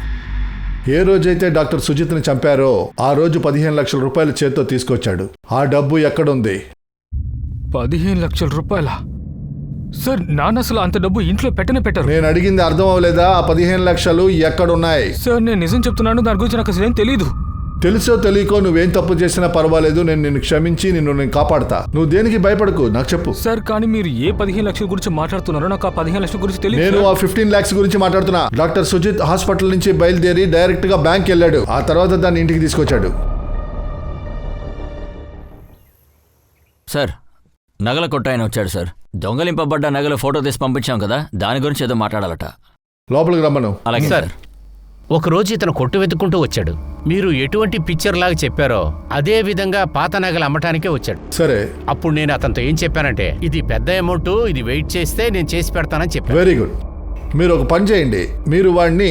ఏ రోజైతే డాక్టర్ సుజిత్ని చంపారో ఆ రోజు 15 లక్షల రూపాయలు చేత్తో తీసుకొచ్చాడు. ఆ డబ్బు ఎక్కడుంది? 15 లక్షల రూపాయల? సార్, నాన్న అసలు అంత డబ్బు ఇంట్లో పెట్టరు. నేను అడిగింది అర్థం అవ్వలేదా? ఆ 15 లక్షలు ఎక్కడున్నాయి? సార్, నేను నిజం చెప్తున్నాను, దాని గురించి నాకు అసలు ఏం తెలీదు. తెలుసో తెలియకో నువ్వేం తప్పు చేసినా పర్వాలేదు, నేను నిన్ను క్షమించి నేను కాపాడతా. నువ్వు దేనికి భయపడకు, నాకు చెప్పు. సార్, కానీ మీరు ఏ 15 లక్షల గురించి మాట్లాడుతున్నారో నాకు ఆ 15 లక్షల గురించి తెలియదు. నేను ఆ 15 లాక్స్ గురించి మాట్లాడుతున్నా. డాక్టర్ సుజిత్ హాస్పిటల్ నుంచి బయలుదేరి డైరెక్ట్ గా బ్యాంక్ వెళ్ళాడు. ఆ తర్వాత దాన్ని ఇంటికి తీసుకొచ్చాడు. సార్, నగల కొట్టాయన వచ్చాడు సార్. దొంగలింపబడ్డ నగలు ఫోటో తీసి పంపించాం కదా, దాని గురించి ఏదో మాట్లాడాలట. లోపలికి రమ్మను. అలాగే సార్. ఒకరోజు ఇతను కొట్టు వెతుక్కుంటూ వచ్చాడు. మీరు ఎటువంటి పిక్చర్ లాగా చెప్పారో అదే విధంగా పాత నగలు అమ్మటానికే వచ్చాడు. సరే, అప్పుడు నేను అతనితో ఏం చెప్పానంటే, ఇది పెద్ద అమౌంట్, ఇది వెయిట్ చేస్తే నేను చేసి పెడతానని చెప్పాను. Very good. మీరు ఒక పని చేయండి, మీరు వాడిని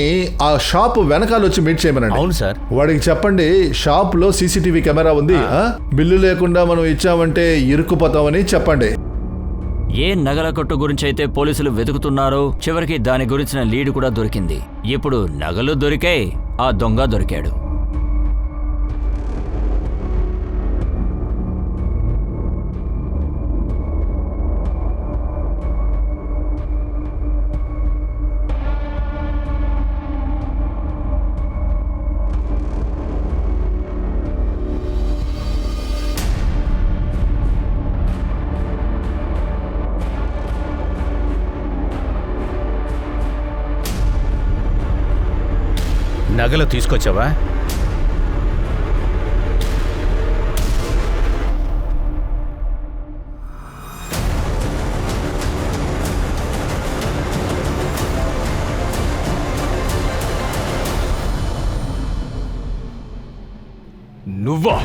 ఆ షాప్ వెనకాల వచ్చి మీట్ చేయమనండి. అవును సార్. వాడికి చెప్పండి షాప్ లో సీసీటీవీ కెమెరా ఉంది, బిల్లు లేకుండా మనం ఇచ్చామంటే ఇరుక్కుపోతామని చెప్పండి. ఏ నగల కొట్టు గురించి అయితే పోలీసులు వెతుకుతున్నారో చివరికి దాని గురించిన లీడ్ కూడా దొరికింది. ఇప్పుడు నగలు దొరికాయి, ఆ దొంగ దొరికాడు. నగలు తీసుకొచ్చావా? నువ్వా?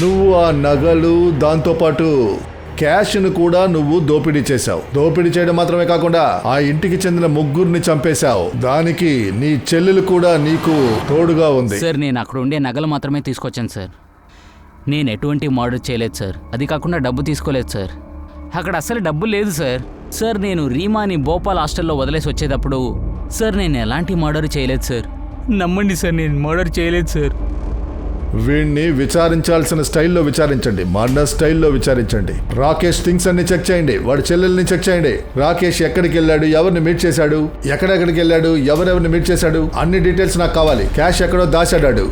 నువ్వు ఆ నగలు దాంతోపాటు క్యాష్ను కూడా నువ్వు దోపిడీ చేశావు. దోపిడీ చేయడం మాత్రమే కాకుండా ఆ ఇంటికి చెందిన ముగ్గురిని చంపేశావు. దానికి నీ చెల్లెలు కూడా నీకు తోడుగా ఉంది. సార్ నేను అక్కడ ఉండే నగలు మాత్రమే తీసుకొచ్చాను సార్. నేను ఎటువంటి మర్డర్ చేయలేదు సార్. అది కాకుండా డబ్బు తీసుకోలేదు సార్. అక్కడ అస్సలు డబ్బు లేదు సార్. సార్ నేను రీమాని భోపాల్ హాస్టల్లో వదిలేసి వచ్చేటప్పుడు సార్ నేను ఎలాంటి మర్డర్ చేయలేదు సార్. నమ్మండి సార్, నేను మర్డర్ చేయలేదు సార్. వీడిని విచారించాల్సిన స్టైల్లో విచారించండి, మర్డర్ స్టైల్లో విచారించండి. రాకేష్ థింగ్స్ అన్ని చెక్ చేయండి, వాడి చెల్లెల్ని చెక్ చేయండి. రాకేష్ ఎక్కడికి వెళ్ళాడు, ఎవరిని మీట్ చేశాడు, ఎక్కడెక్కడికి వెళ్ళాడు, ఎవరెవరిని మీట్ చేశాడు, అన్ని డీటెయిల్స్ నాకు కావాలి. క్యాష్ ఎక్కడో దాచాడాడు.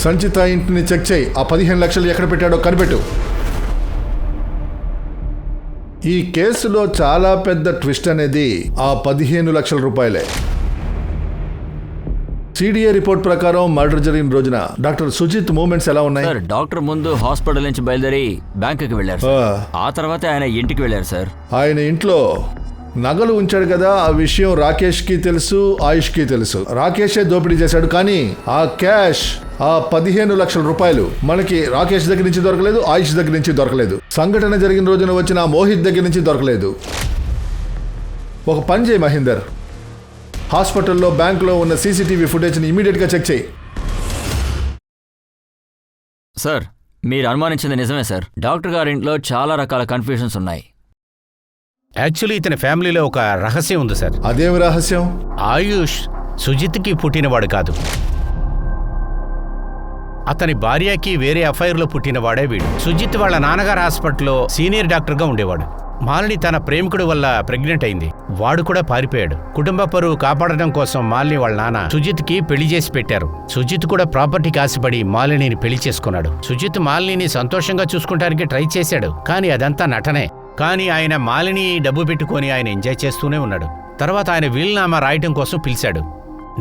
సంచిత ఇంటిని చెక్ చేయి, ఆ 15 లక్షలు ఎక్కడ పెట్టాడో కనిపెట్టు. ఈ కేసులో చాలా పెద్ద ట్విస్ట్ అనేది ఆ 15 లక్షల రూపాయలే. సిడిఏ రిపోర్ట్ ప్రకారం మర్డర్ జరిగిన రోజున డాక్టర్ సుజిత్ మూవ్మెంట్స్ ఎలా ఉన్నాయి? సార్ డాక్టర్ ముందు హాస్పిటల్ నుంచి బయలుదేరి బ్యాంకుకి వెళ్ళారు సార్. ఆ తర్వాత ఆయన ఇంటికి వెళ్ళారు సార్. ఆయన ఇంట్లో నగలు ఉంచాడు కదా, ఆ విషయం రాకేష్ కి తెలుసు, ఆయుష్ కి తెలుసు. రాకేషే దోపిడీ చేశాడు, కానీ ఆ క్యాష్, ఆ 15 లక్షల రూపాయలు మనకి రాకేష్ దగ్గర నుంచి దొరకలేదు, ఆయుష్ దగ్గర నుంచి దొరకలేదు, సంఘటన జరిగిన రోజున వచ్చిన మోహిత్ దగ్గర నుంచి దొరకలేదు. ఒక పని చేయి మహేందర్, హాస్పిటల్లో బ్యాంకులో ఉన్న సీసీటీవీ ఫుటేజ్ని ఇమీడియట్గా చెక్ చేయి. సార్ మీరు అనుమానించింది నిజమే సార్. డాక్టర్ గారి ఇంట్లో చాలా రకాల కన్ఫ్యూషన్స్ ఉన్నాయి. యాక్చువల్లీ ఇతని ఫ్యామిలీలో ఒక రహస్యం ఉంది సార్. అదేమి రహస్యం? ఆయుష్ సుజిత్కి పుట్టినవాడు కాదు. అతని భార్యకి వేరే అఫైర్లో పుట్టినవాడే వీడు. సుజిత్ వాళ్ళ నాన్నగారు హాస్పిటల్లో సీనియర్ డాక్టర్గా ఉండేవాడు. మాలిని తన ప్రేమికుడు వల్ల ప్రెగ్నెంట్ అయింది. వాడు కూడా పారిపోయాడు. కుటుంబ పరువు కాపాడడం కోసం మాలిని వాళ్ళ నాన్న సుజిత్కి పెళ్లి చేసి పెట్టారు. సుజిత్ కూడా ప్రాపర్టీకి ఆశపడి మాలినిని పెళ్లి చేసుకున్నాడు. సుజిత్ మాలినిని సంతోషంగా చూసుకుంటానికి ట్రై చేశాడు, కానీ అదంతా నటనే. కానీ ఆయన మాలిని డబ్బు పెట్టుకొని ఆయన ఎంజాయ్ చేస్తూనే ఉన్నాడు. తర్వాత ఆయన వీల్నామా రాయటం కోసం పిలిచాడు.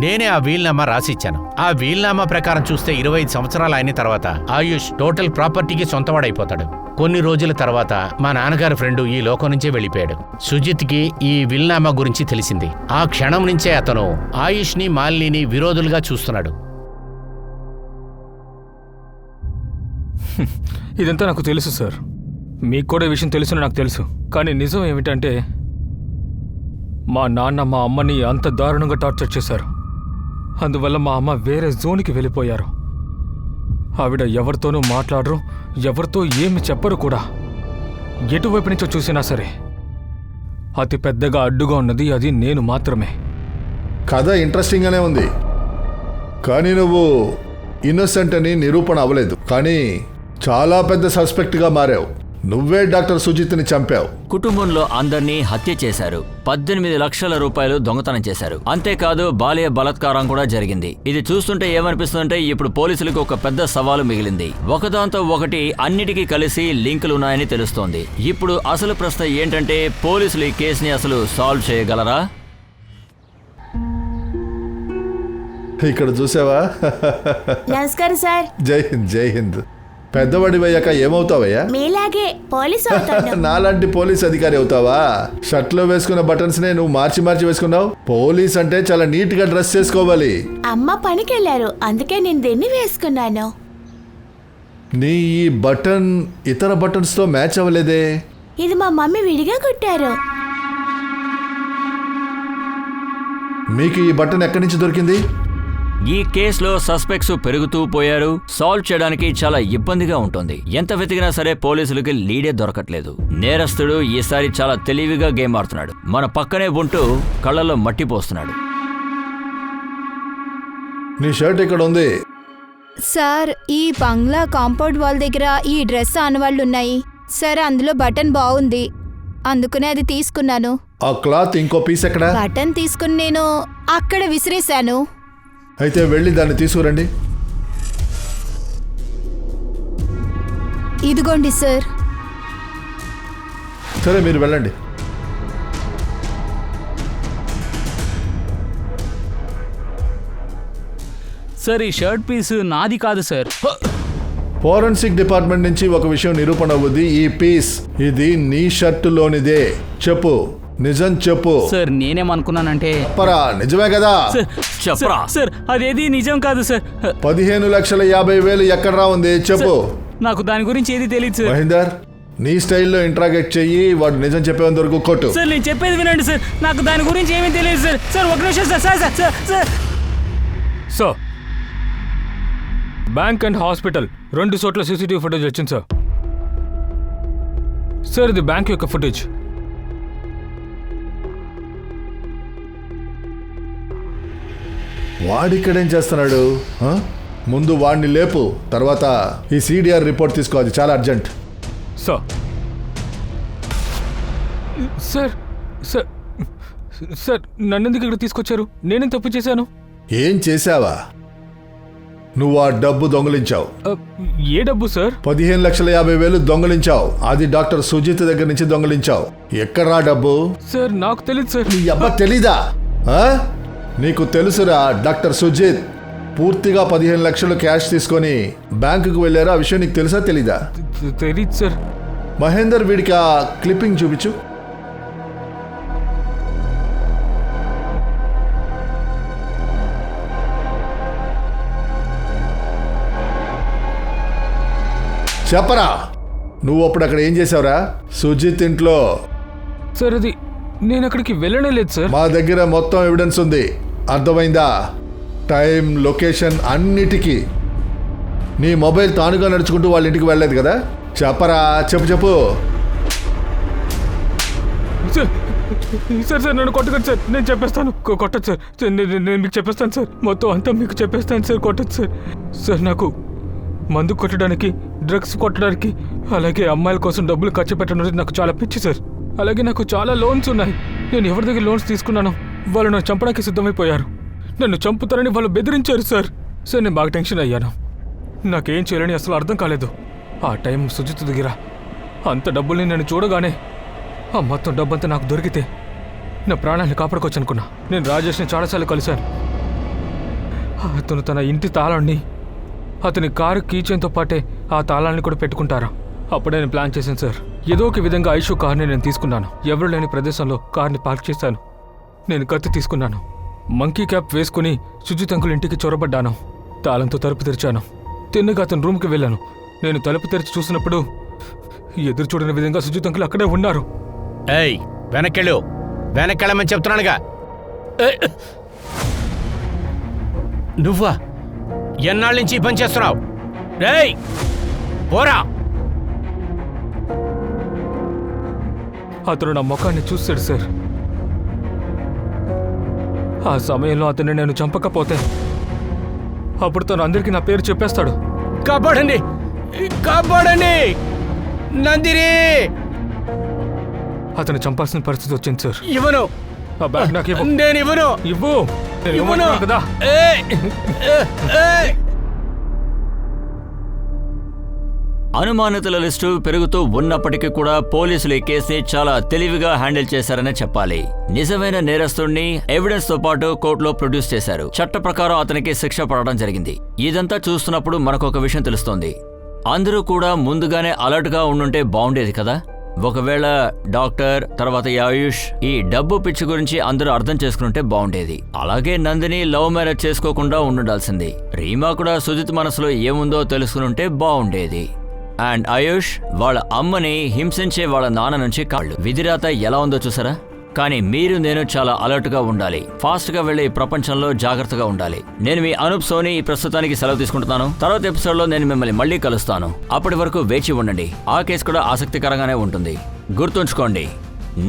నేనే ఆ వీల్నామా రాసిచ్చాను. ఆ వీల్నామా ప్రకారం చూస్తే 25 సంవత్సరాలు అయిన తర్వాత ఆయుష్ టోటల్ ప్రాపర్టీకి సొంతవాడైపోతాడు. కొన్ని రోజుల తర్వాత మా నాన్నగారి ఫ్రెండు ఈ లోకం నుంచే వెళ్ళిపోయాడు. సుజిత్కి ఈ వీల్నామా గురించి తెలిసింది. ఆ క్షణం నుంచే అతను ఆయుష్ని మాలిని విరోధులుగా చూస్తున్నాడు. ఇదంతా నాకు తెలుసు సార్. మీకు కూడా ఈ విషయం తెలుసుని నాకు తెలుసు. కానీ నిజం ఏమిటంటే మా నాన్న మా అమ్మని అంత దారుణంగా టార్చర్ చేశారు. అందువల్ల మా అమ్మ వేరే జోన్కి వెళ్ళిపోయారు. ఆవిడ ఎవరితోనూ మాట్లాడరు, ఎవరితో ఏమి చెప్పరు కూడా. ఎటువైపు నుంచో చూసినా సరే అతి పెద్దగా అడ్డుగా ఉన్నది అది నేను మాత్రమే. కథ ఇంట్రెస్టింగ్గానే ఉంది, కానీ నువ్వు ఇన్నోసెంట్ అని నిరూపణ అవ్వలేదు. కానీ చాలా పెద్ద సస్పెక్ట్గా మారావు. నువ్వే డాక్టర్ సుజిత్ని చంపావు. కుటుంబంలో అందర్నీ హత్య చేశారు. 18 లక్షల రూపాయలు దొంగతనం చేశారు. అంతేకాదు బాల్య బలాత్కారం కూడా జరిగింది. ఇది చూస్తుంటే ఏమనిపిస్తుందంటే ఇప్పుడు పోలీసులకు ఒక పెద్ద సవాలు మిగిలింది. ఒకదాంతో ఒకటి అన్నిటికీ కలిసి లింకులున్నాయని తెలుస్తోంది. ఇప్పుడు అసలు ప్రశ్న ఏంటంటే పోలీసులు ఈ కేసుని అసలు సాల్వ్ చేయగలరా? ఇక్కడ చూసావా? నమస్కారం సార్. జై హింద్, జై హింద్. పెద్దవాడివయ్యాక ఏమవుతావయ్యా? మీలాగే పోలీస్ అవుతాను. నాలాంటి పోలీస్ అధికారి అవుతావా? షర్ట్లో వేసుకున్న బటన్స్ నే నువ్వు మార్చి మార్చి వేసుకున్నావు. పోలీస్ అంటే చాలా నీట్ గా డ్రెస్ చేసుకోవాలి. అమ్మ పనికి వెళ్ళారు, అందుకే నేను దీన్ని వేసుకున్నాను. నీ ఈ బటన్ ఇతర బటన్స్ తో మ్యాచ్ అవ్వలేదే. ఇది మా మమ్మీ విడిగా కుట్టారు. మీకు ఈ బటన్ ఎక్కడి నుంచి దొరికింది? ఈ కేసులో సస్పెక్ట్స్ పెరుగుతూ పోయారు. సాల్వ్ చేయడానికి చాలా ఇబ్బందిగా ఉంటుంది. ఎంత వెతికినా సరే పోలీసులకి లీడే దొరకట్లేదు. నేరస్తుడు ఈసారి చాలా తెలివిగా గేమ్ ఆడుతున్నాడు. మన పక్కనే ఉంటూ కళ్ళల్లో మట్టి పోస్తున్నాడు. నీ షర్ట్ ఇక్కడ ఉంది సార్. ఈ బంగ్లా కాంపౌండ్ వాల్ దగ్గర ఈ డ్రెస్ ఆనవాళ్ళు ఉన్నాయి సార్. అందులో బటన్ బాగుంది, అందుకనే అది తీసుకున్నాను. ఆ క్లాత్ ఇంకో పీస్ ఎక్కడ? బటన్ తీసుకుని నేను అక్కడ విసిరేశాను. అయితే వెళ్ళి దాన్ని తీసుకురండి. ఇదిగోండి సార్. సరే మీరు వెళ్ళండి. సార్ ఈ షర్ట్ పీస్ నాది కాదు సార్. ఫోరెన్సిక్ డిపార్ట్మెంట్ నుంచి ఒక విషయం నిరూపణ అవుద్ది. ఈ పీస్ ఇది నీ షర్టులోనిదే. చెప్పు, నిజం చెప్పు. సార్ నేనేమనుకున్నానంటే చెప్పరా, నిజమే కదా? చెప్పరా? సార్ అదేది నిజం కాదు సార్. 15,50,000 ఎక్కడరా ఉంది చెప్పు. నాకు దాని గురించి ఏది తెలియదు సార్. మహేందర్, నీ స్టైల్లో ఇంట్రాగేట్ చెయ్యి, వాడు నిజం చెప్పేంత వరకు కొట్టు. సార్ నేను చెప్పేది వినండి సార్, నాకు దాని గురించి ఏమీ తెలియదు సార్. సార్ ఒక నిమిషం sir. Sir sir sir sir sir, bank and hospital 2 చోట్ల సీసీటీవీ ఫుటేజ్ వచ్చింది సార్. సార్ ఇది బ్యాంక్ యొక్క ఫుటేజ్. వాడిక్కడేం చేస్తున్నాడు? ముందు వాడిని లేపు, తర్వాత ఈ CDR రిపోర్ట్ తీసుకో, అది చాలా urgent. Sir sir sir sir నన్నెందుకు ఇక్కడ తీసుకొచ్చారు? నేనేం తప్పు చేశాను? ఏం చేశావా? నువ్వు ఆ డబ్బు దొంగలించావు. ఏ డబ్బు సార్? 15,50,000 దొంగలించావు. అది డాక్టర్ సుజిత్ దగ్గర నుంచి దొంగలించావు. ఎక్కడ్రా డబ్బు? సార్ నాకు తెలియదు సార్. నీ అబ్బా తెలీదా? నీకు తెలుసురా, డాక్టర్ సుజిత్ పూర్తిగా 15 లక్షలు క్యాష్ తీసుకొని బ్యాంకుకు వెళ్ళారు. ఆ విషయం నీకు తెలుసా తెలీదా? తెలీదు సార్. మహేందర్, వీడికి ఆ క్లిప్పింగ్ చూపించు. చెప్పరా, నువ్వు అప్పుడు అక్కడ ఏం చేసావురా? సుజిత్ ఇంట్లో. సార్ అది నేను అక్కడికి వెళ్ళనే లేదు సార్. మా దగ్గర మొత్తం ఎవిడెన్స్ ఉంది, అర్థమైందా? టైం, లొకేషన్ అన్నిటికీ. నీ మొబైల్ తానుగా నడుచుకుంటూ వాళ్ళ ఇంటికి వెళ్ళలేదు కదా? చెప్పరా, చెప్పు. సార్ సార్ నన్ను కొట్టకండి సార్, నేను చెప్పేస్తాను. కొట్టచ్చు సార్, నేను మీకు చెప్పేస్తాను సార్, మొత్తం అంతా మీకు చెప్పేస్తాను సార్. కొట్టచ్చు సార్. సార్ నాకు మందు కొట్టడానికి, డ్రగ్స్ కొట్టడానికి, అలాగే అమ్మాయిల కోసం డబ్బులు ఖర్చు పెట్టడం నాకు చాలా పిచ్చి సార్. అలాగే నాకు చాలా లోన్స్ ఉన్నాయి. నేను ఎవరి దగ్గర లోన్స్ తీసుకున్నానో వాళ్ళు నన్ను చంపడానికి సిద్ధమైపోయారు. నన్ను చంపుతారని వాళ్ళు బెదిరించారు సార్. సార్ నేను బాగా టెన్షన్ అయ్యాను. నాకేం చేయాలని అసలు అర్థం కాలేదు. ఆ టైం సుజిత్ దగ్గర అంత డబ్బుల్ని నేను చూడగానే ఆ మొత్తం డబ్బంతా నాకు దొరికితే నా ప్రాణాన్ని కాపాడుకోవచ్చు అనుకున్నా. నేను రాజేష్ని చాలాసార్లు కలిశాను. అతను తన ఇంటి తాళాన్ని, అతని కారు కీచైన్తో పాటే ఆ తాళాన్ని కూడా పెట్టుకుంటారా. అప్పుడే నేను ప్లాన్ చేశాను సార్. ఏదో ఒక విధంగా ఐషు కార్ని నేను తీసుకున్నాను. ఎవరు లేని ప్రదేశంలో కార్ని పార్క్ చేశాను. నేను కత్తి తీసుకున్నాను. మంకీ క్యాప్ వేసుకుని సుజిత్ అంకుల్ ఇంటికి చొరబడ్డాను. తాళంతో తలుపు తెరిచాను. తిన్నగా అతని రూమ్కి వెళ్ళాను. నేను తలుపు తెరిచి చూసినప్పుడు ఎదురు చూడని విధంగా సుజిత్ అంకుల్ అక్కడే ఉన్నారు. ఏయ్, వెనక్కెళ్ళమని చెప్తున్నానుగా. నువ్వా? ఎన్నాళ్ళ నుంచి ఈ పని చేస్తున్నావు? రేయ్ పోరా! అతను నా ముఖాన్ని చూశాడు సార్. ఆ సమయంలో అతన్ని నేను చంపకపోతే అప్పుడు తను అందరికీ నా పేరు చెప్పేస్తాడు. కాపాడండి, కాపాడండి నందిని! అతను చంపాల్సిన పరిస్థితి వచ్చింది సార్. ఇవ్వను. ఆ బ్యాగ్ నాకు ఇవ్వు. నేను ఇవ్వను. ఇవ్వు. నేను ఇవ్వను ఇవ్వమంటున్నాను కదా. అనుమానితుల లిస్టు పెరుగుతూ ఉన్నప్పటికీ కూడా పోలీసులు ఈ కేసుని చాలా తెలివిగా హ్యాండిల్ చేశారనే చెప్పాలి. నిజమైన నేరస్తుడిని ఎవిడెన్స్ తో పాటు కోర్టులో ప్రొడ్యూస్ చేశారు. చట్ట ప్రకారం అతనికి శిక్ష పడడం జరిగింది. ఇదంతా చూస్తున్నప్పుడు మనకొక విషయం తెలుస్తోంది. అందరూ కూడా ముందుగానే అలర్ట్ గా ఉండుంటే బాగుండేది కదా. ఒకవేళ డాక్టర్ తర్వాత ఆయుష్ ఈ డబ్బు పిచ్చి గురించి అందరూ అర్థం చేసుకుంటే బాగుండేది. అలాగే నందిని లవ్ మ్యారేజ్ చేసుకోకుండా ఉండాల్సింది. రీమా కూడా సుజిత్ మనసులో ఏముందో తెలుసుకుంటే బాగుండేది. అండ్ ఆయుష్ వాళ్ళ అమ్మని హింసించే వాళ్ళ నాన్న నుంచి కాళ్ళు. విధిరాత ఎలా ఉందో చూసారా? కానీ మీరు నేను చాలా అలర్ట్ గా ఉండాలి. ఫాస్ట్ గా వెళ్లే ఈ ప్రపంచంలో జాగ్రత్తగా ఉండాలి. నేను మీ అనూప్ సోని ఈ ప్రస్తుతానికి సెలవు తీసుకుంటున్నాను. తర్వాత ఎపిసోడ్ లో నేను మిమ్మల్ని మళ్ళీ కలుస్తాను. అప్పటి వరకు వేచి ఉండండి. ఆ కేసు కూడా ఆసక్తికరంగానే ఉంటుంది. గుర్తుంచుకోండి,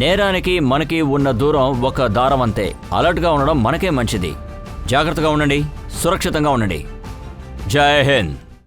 నేరానికి మనకి ఉన్న దూరం ఒక దారం అంతే. అలర్ట్ గా ఉండడం మనకే మంచిది. జాగ్రత్తగా ఉండండి, సురక్షితంగా ఉండండి. జై హింద్.